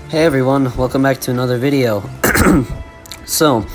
Hey everyone, welcome back to another video. So,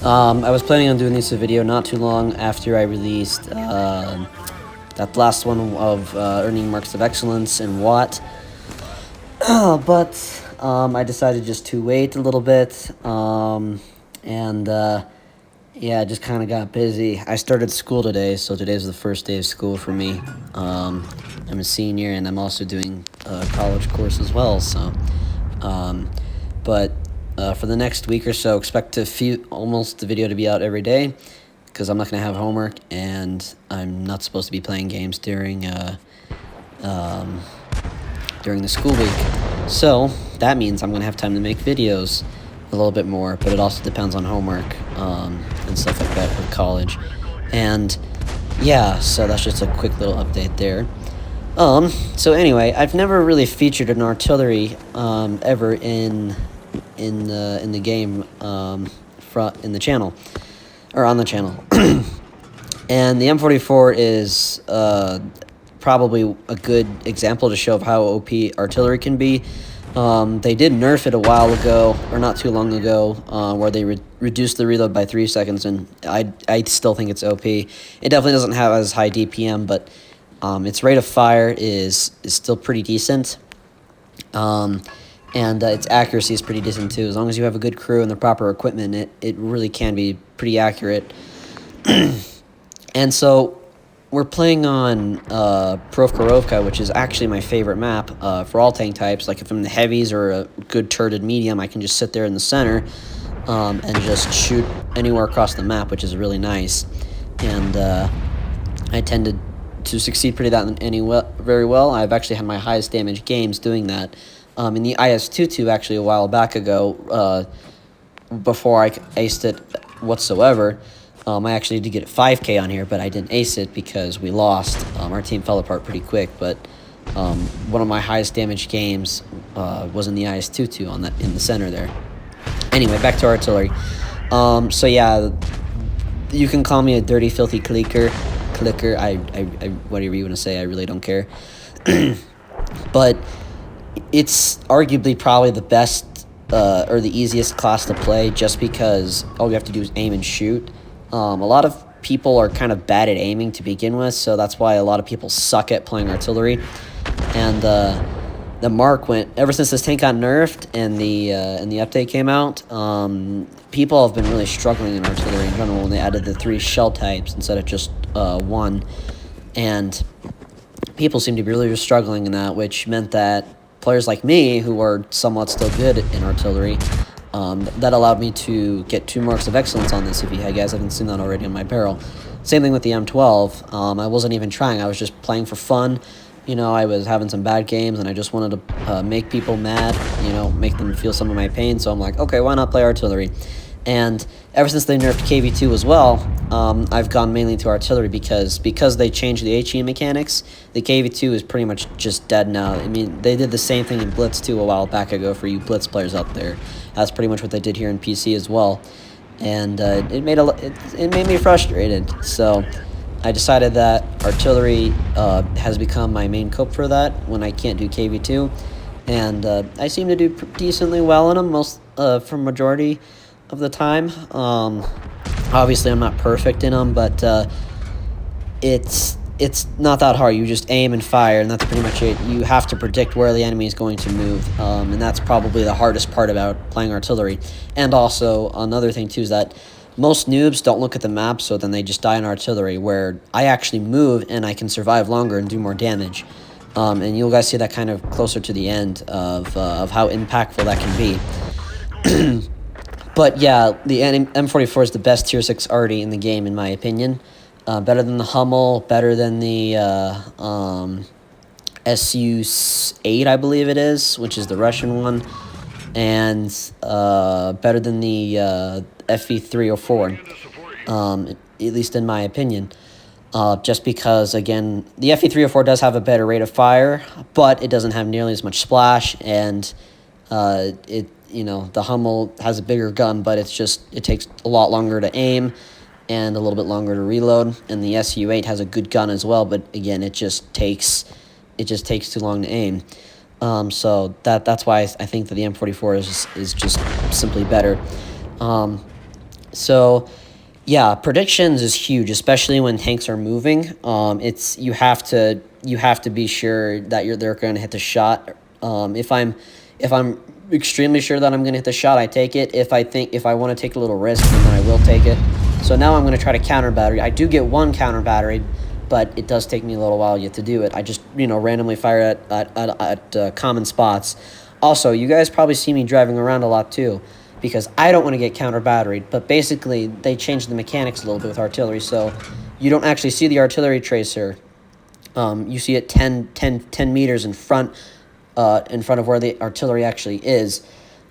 I was planning on doing this video not too long after I released that last one of earning marks of excellence in Watt. But I decided just to wait a little bit, and yeah, I just kind of got busy. I started school today, so today's the first day of school for me. I'm a senior, and I'm also doing a college course as well, so... But for the next week or so, expect almost the video to be out every day, because I'm not going to have homework, and I'm not supposed to be playing games during the school week. So that means I'm going to have time to make videos a little bit more, but it also depends on homework and stuff like that with college. And yeah, so that's just a quick little update there. So anyway, I've never really featured an artillery ever in the game in the channel or on the channel. And the M44 is probably a good example to show of how OP artillery can be. They did nerf it a while ago, or not too long ago, where they reduced the reload by 3 seconds, and I still think it's OP. It definitely doesn't have as high DPM, but its rate of fire is still pretty decent, and its accuracy is pretty decent too. As long as you have a good crew and the proper equipment, it really can be pretty accurate. And so we're playing on Profkorovka, which is actually my favorite map for all tank types. Like if I'm in the heavies or a good turreted medium, I can just sit there in the center and just shoot anywhere across the map, which is really nice. And I tend to succeed very well. I've actually had my highest damage games doing that. In the IS-22 actually a while back ago, before I aced it whatsoever, I actually did get 5K on here, but I didn't ace it because we lost. Our team fell apart pretty quick, but one of my highest damage games was in the IS-22 in the center there. Anyway, back to artillery. So yeah, you can call me a dirty, filthy clicker, whatever you want to say, I really don't care. But it's arguably probably the best or the easiest class to play, just because all you have to do is aim and shoot. A lot of people are kind of bad at aiming to begin with, so that's why a lot of people suck at playing artillery. And the mark ever since this tank got nerfed and the update came out, people have been really struggling in artillery in general when they added the 3 shell types instead of just 1. And people seem to be really struggling in that, which meant that players like me, who are somewhat still good in artillery, that allowed me to get 2 marks of excellence on this, if you guys haven't seen that already on my barrel. Same thing with the M12. I wasn't even trying. I was just playing for fun. You know, I was having some bad games, and I just wanted to make people mad, make them feel some of my pain. So I'm like, okay, why not play artillery? And ever since they nerfed KV2 as well, I've gone mainly to artillery because they changed the HE mechanics. The KV2 is pretty much just dead now. I mean, they did the same thing in Blitz 2 a while back ago for you Blitz players out there. That's pretty much what they did here in PC as well. And it made me frustrated. So I decided that artillery has become my main cope for that when I can't do KV2. And I seem to do decently well in them for majority of the time. Obviously I'm not perfect in them, but it's not that hard. You just aim and fire, and that's pretty much it. You have to predict where the enemy is going to move, and that's probably the hardest part about playing artillery. And also another thing too is that most noobs don't look at the map, so then they just die in artillery, where I actually move and I can survive longer and do more damage. And you'll guys see that kind of closer to the end of how impactful that can be. But yeah, the M44 is the best tier 6 arty in the game, in my opinion. Better than the Hummel, better than the SU-8, I believe it is, which is the Russian one, and better than the FE304, at least in my opinion. Just because, again, the FE304 does have a better rate of fire, but it doesn't have nearly as much splash, and the Hummel has a bigger gun, but it takes a lot longer to aim and a little bit longer to reload. And the SU-8 has a good gun as well, but again, it just takes too long to aim. So that's why I think that the M44 is just simply better. So yeah, predictions is huge, especially when tanks are moving. It's you have to be sure that they're going to hit the shot. If I'm extremely sure that I'm going to hit the shot, I take it. If I want to take a little risk, then I will take it. So now I'm going to try to counter battery. I do get one counter battery, but it does take me a little while yet to do it. I just randomly fire at common spots. Also, you guys probably see me driving around a lot too, because I don't want to get counter batteried. But basically, they changed the mechanics a little bit with artillery, so you don't actually see the artillery tracer. You see it 10 meters in front of where the artillery actually is,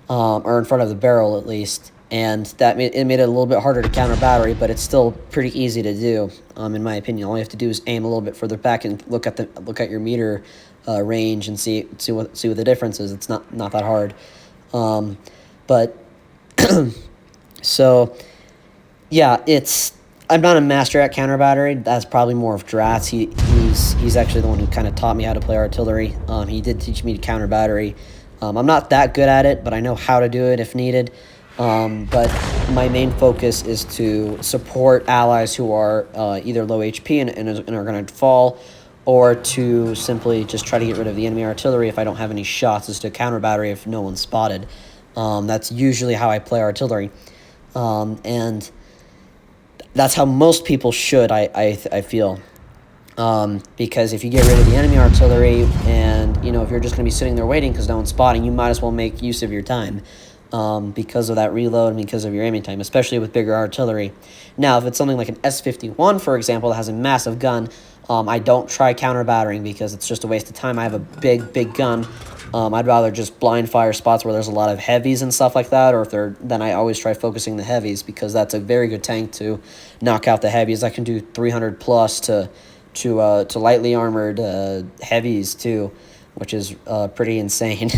or in front of the barrel at least. And that made it a little bit harder to counter battery, but it's still pretty easy to do, in my opinion. All you have to do is aim a little bit further back and look at your meter range and see what the difference is. It's not that hard, but so yeah, I'm not a master at counter battery. That's probably more of Dratz. He's actually the one who kind of taught me how to play artillery. He did teach me to counter battery. I'm not that good at it, but I know how to do it if needed. But my main focus is to support allies who are either low HP and are going to fall, or to simply just try to get rid of the enemy artillery if I don't have any shots, is to counter battery if no one's spotted. That's usually how I play artillery, and that's how most people should, I feel. Because if you get rid of the enemy artillery and, if you're just going to be sitting there waiting because no one's spotting, you might as well make use of your time, because of that reload and because of your aiming time, especially with bigger artillery. Now, if it's something like an S-51, for example, that has a massive gun, I don't try counter battering because it's just a waste of time. I have a big gun. I'd rather just blind fire spots where there's a lot of heavies and stuff like that, or then I always try focusing the heavies, because that's a very good tank to knock out the heavies. I can do 300 plus to lightly armored heavies too, which is pretty insane.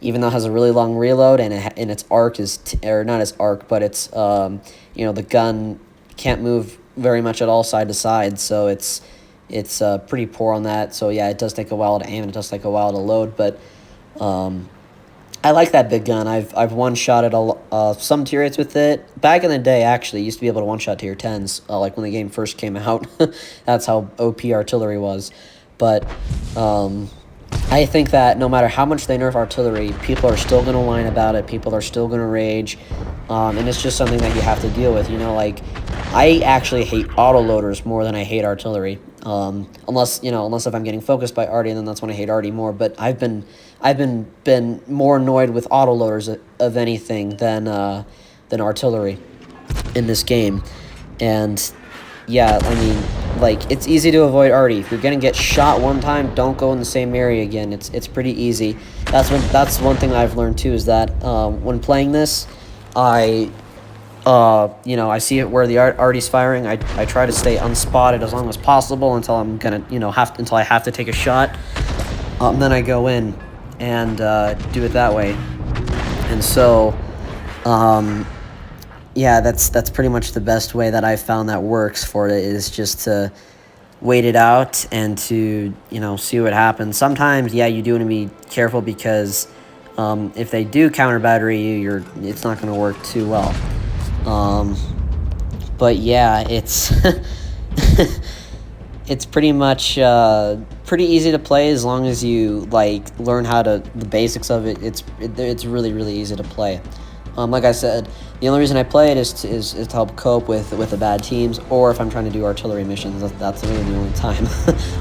Even though it has a really long reload and its arc is or not its arc, but it's the gun can't move very much at all side to side, so it's pretty poor on that. So yeah, it does take a while to aim and it does take a while to load, but I like that big gun. I've one-shotted some tier 8s with it. Back in the day, actually, used to be able to one-shot tier 10s, like when the game first came out. That's how OP artillery was. But I think that no matter how much they nerf artillery, people are still going to whine about it. People are still going to rage. And it's just something that you have to deal with. Like, I actually hate autoloaders more than I hate artillery. Unless if I'm getting focused by arty, then that's when I hate arty more. But I've been more annoyed with autoloaders of anything than artillery in this game. And yeah, I mean, like, it's easy to avoid arty. If you're gonna get shot one time, don't go in the same area again. It's pretty easy. That's one thing I've learned too, is that when playing this, I see it where the arty's firing. I try to stay unspotted as long as possible until I'm gonna until I have to take a shot. Then I go in and do it that way. And so yeah, that's pretty much the best way that I've found that works for it, is just to wait it out and to see what happens. Sometimes, yeah, you do want to be careful, because if they do counter battery you, it's not going to work too well. But yeah, it's it's pretty much pretty easy to play as long as you learn the basics of it. It's really easy to play. Like I said, the only reason I play it is to help cope with the bad teams, or if I'm trying to do artillery missions. That's really the only time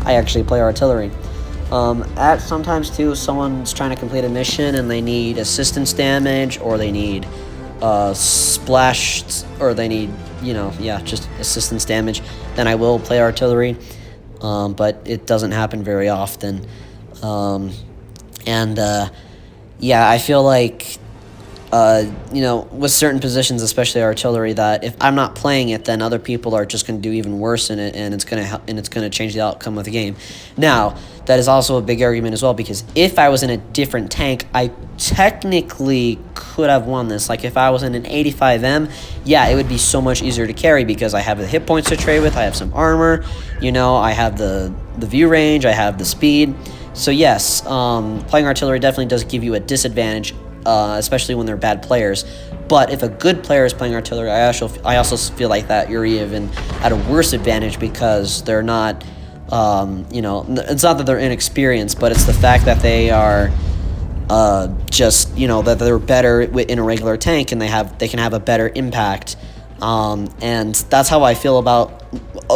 I actually play artillery. Sometimes too, someone's trying to complete a mission and they need assistance damage, or they need splash, or they need just assistance damage, then I will play artillery. But it doesn't happen very often. Yeah, I feel like with certain positions, especially artillery, that if I'm not playing it, then other people are just going to do even worse in it, and it's going to change the outcome of the game. Now, that is also a big argument as well, because if I was in a different tank, I technically could have won this. Like, if I was in an 85M, yeah, it would be so much easier to carry, because I have the hit points to trade with, I have some armor, I have the view range, I have the speed. So yes, playing artillery definitely does give you a disadvantage, especially when they're bad players. But if a good player is playing artillery, I also feel like that you're even at a worse advantage because they're not, you know, it's not that they're inexperienced, but it's the fact that they are just, you know, that they're better in a regular tank and they can have a better impact. And that's how I feel about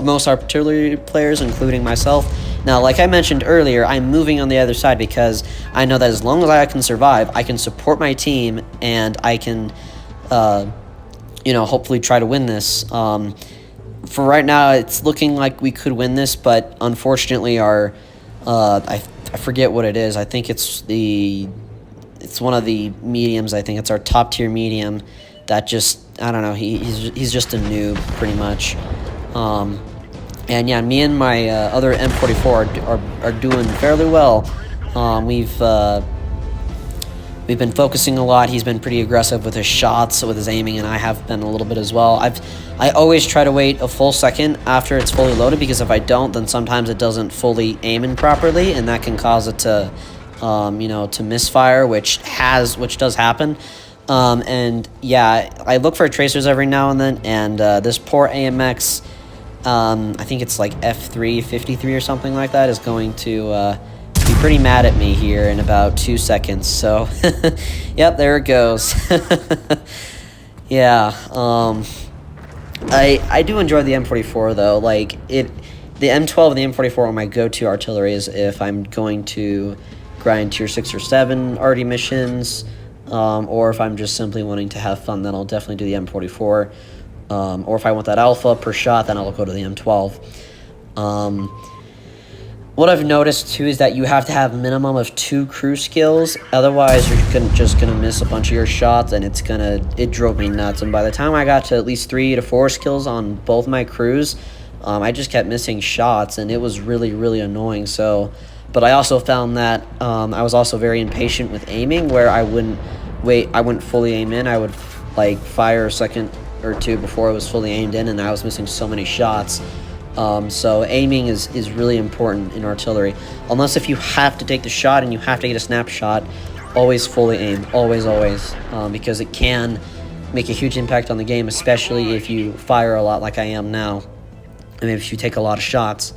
most artillery players, including myself. Now, like I mentioned earlier, I'm moving on the other side because I know that as long as I can survive, I can support my team and I can, you know, hopefully try to win this. For right now, it's looking like we could win this, but unfortunately, our I forget what it is. I think it's one of the mediums. I think it's our top tier medium that just, I don't know, he's just a noob pretty much. And yeah, me and my other M44 are doing fairly well. We've been focusing a lot. He's been pretty aggressive with his shots, with his aiming, and I have been a little bit as well. I always try to wait a full second after it's fully loaded, because if I don't, then sometimes it doesn't fully aim in properly, and that can cause it to, you know, to misfire, which does happen. And yeah, I look for tracers every now and then, and this poor AMX, I think it's like F353 or something like that, is going to be pretty mad at me here in about 2 seconds. So, yep, there it goes. Yeah, I do enjoy the M44 though. Like the M12 and the M44 are my go-to artilleries if I'm going to grind tier 6 or 7 arty missions, or if I'm just simply wanting to have fun, then I'll definitely do the M44. Or if I want that alpha per shot, then I'll go to the M12. What I've noticed too is that you have to have minimum of 2 crew skills, otherwise you're just gonna miss a bunch of your shots, and it drove me nuts. And by the time I got to at least 3 to 4 skills on both my crews, I just kept missing shots, and it was really, really annoying. So, but I also found that I was also very impatient with aiming, where I wouldn't fully aim in. I would like fire a second or 2 before I was fully aimed in, and I was missing so many shots. So aiming is really important in artillery. Unless if you have to take the shot and you have to get a snapshot, always fully aim, always, because it can make a huge impact on the game, especially if you fire a lot like I am now, and if you take a lot of shots.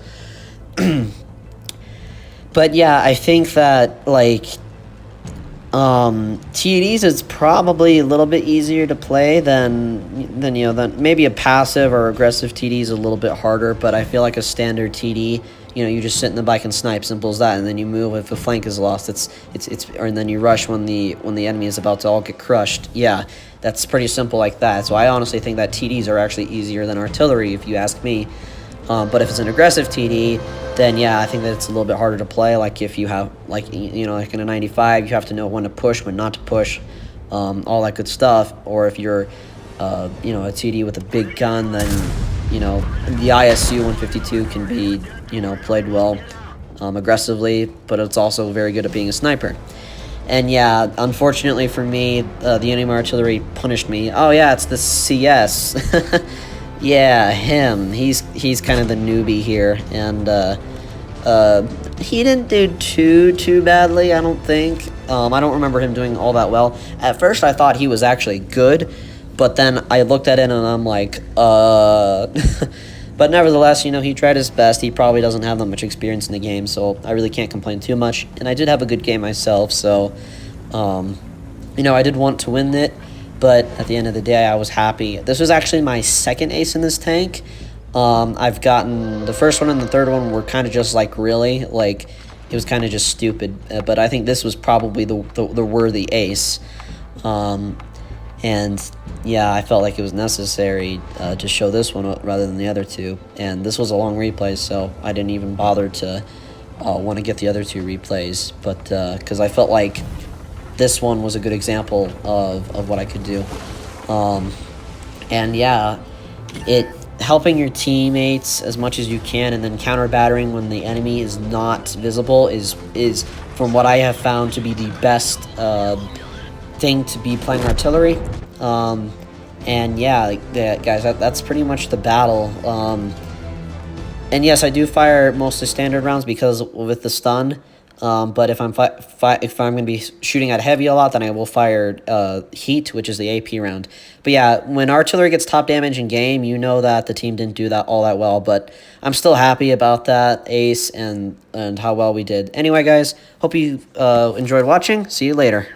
But yeah, I think that like TDs is probably a little bit easier to play than maybe a passive or aggressive TD is a little bit harder, but I feel like a standard TD, you know, you just sit in the bike and snipe, simple as that, and then you move if the flank is lost. And then you rush when the enemy is about to all get crushed. Yeah, that's pretty simple like that. So I honestly think that TDs are actually easier than artillery, if you ask me. But if it's an aggressive TD, then yeah, I think that it's a little bit harder to play. Like if you have, like, you know, like in a 95, you have to know when to push, when not to push, all that good stuff. Or if you're, you know, a TD with a big gun, then, you know, the ISU 152 can be, you know, played well aggressively, but it's also very good at being a sniper. And yeah, unfortunately for me, the enemy artillery punished me. Oh yeah, it's the CS. Yeah, him. He's kind of the newbie here, and he didn't do too badly, I don't think. I don't remember him doing all that well. At first, I thought he was actually good, but then I looked at it and I'm like, But nevertheless, you know, he tried his best. He probably doesn't have that much experience in the game, so I really can't complain too much. And I did have a good game myself, so, you know, I did want to win it. But at the end of the day, I was happy. This was actually my second ace in this tank. I've gotten the first one and the third one were kind of just like really, like it was kind of just stupid. But I think this was probably the worthy ace. And yeah, I felt like it was necessary to show this one rather than the other two. And this was a long replay, so I didn't even bother to want to get the other 2 replays. But because I felt like this one was a good example of what I could do. And yeah, helping your teammates as much as you can, and then counter battering when the enemy is not visible is from what I have found to be the best thing to be playing artillery. And yeah, like that, guys, that's pretty much the battle. And yes, I do fire mostly standard rounds because with the stun, But if I'm going to be shooting at heavy a lot, then I will fire heat, which is the AP round. But yeah, when artillery gets top damage in game, you know that the team didn't do that all that well. But I'm still happy about that ace and how well we did. Anyway, guys, hope you enjoyed watching. See you later.